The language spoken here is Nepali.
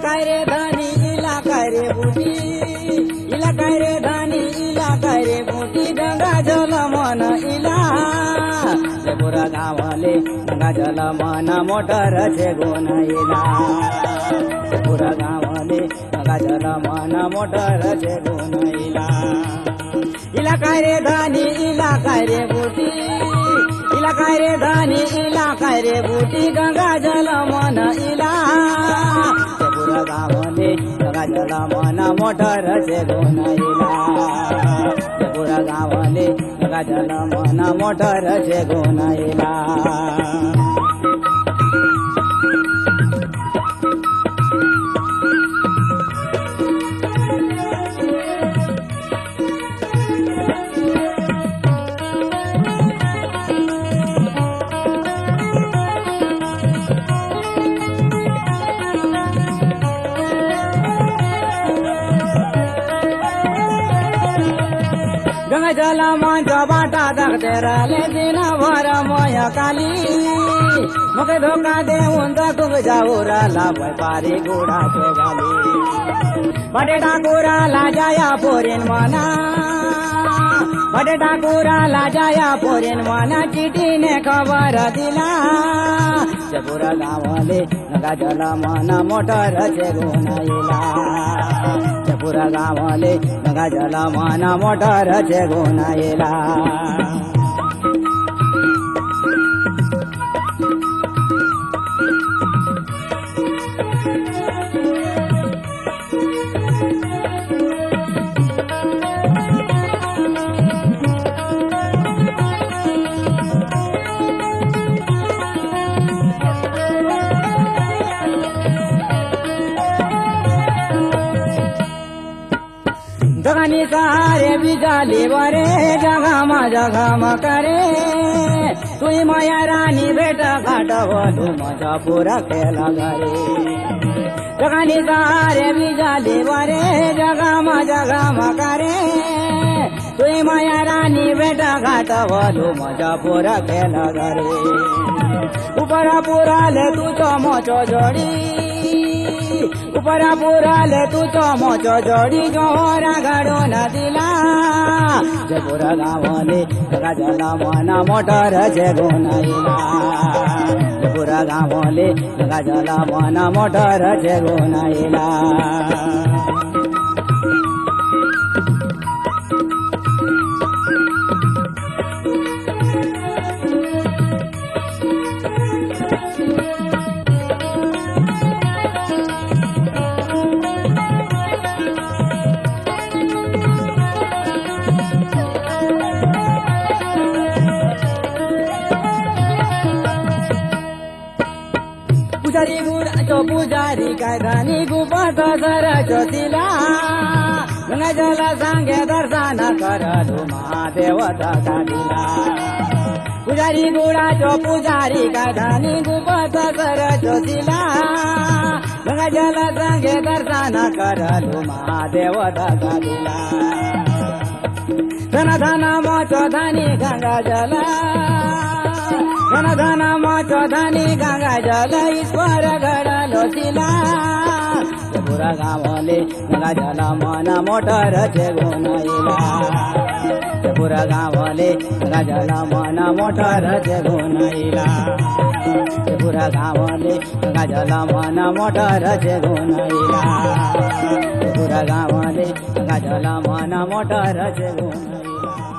काय रे धानी इला काय रे बुटी इला काय रे धानी इला काय रे बुटी गंगा जल मन इला पुरा गावले गंगा जल मन मोटर छे गुण इला पुरा गावले गंगा जल मन मोटर छे गुण इला इला काय रे धानी इला काय रे बुटी इला काय रे धानी इला काय रे बुटी गंगा जल मन इला पुरा गावले गंगा जल मन मोटर छे गुण इला पुरा गावले गंगा जल मन मोटर छे गुण इला गंगा जल मंच बाटा दखते रहले दिन भर मोया काली मुखे धोखा देऊन तुग जाऊ राला पारी गुडा चोगाली बटेटा कुराला जाया पोरीन मना बटेटा कुराला जाया पोरीन मना चिठीने खबर दिला पुरा गावले गंगा जल मन मोटर छे गुण इला पुरा गावले गंगा जल मन मोटर छे गुण इला जगानी सारे बिजाली बरे जगामा करे तुई माया रानी भेट घाट बोलू मजा पूरा खेला घरे जगानी सारे बिजाली बरे जगामा करे तुई माया रानी भेट घाट बोलू मजा पूरा खेला घरे उपरा पूरा ले तू तो मोचो जोड़ी उपरा पुराले तू तो मोचो जोड़ी जोरा घडो न दिला पुरा गावले गंगा जल मन मोटर छे गुण इला पुरा गावले गंगा जल मन मोटर छे गुण इला पुजारी गुडाचो पुजारी काय धानी गुपत सर चोतिला गंगा जल सांगे दर्शन करलू महादेव दिला पुजारी गुडाचो पुजारी काय धानी गुपत सर चोतिला गंगा जल सांगे दर्शन करलू महादेव दिला धन धन मोचो धानी गंगा जल धन धन मोचो धानी गंगा जल ईश्वर घडलो तिला पुरा गावले गंगा जल मन मोटर छे गुण इला पुरा गावले गंगा जल मन मोटर छे गुण इला पुरा गावले गंगा जल मन मोटर छे गुण इला पुरा गावले गंगा जल मन मोटर छे गुण इला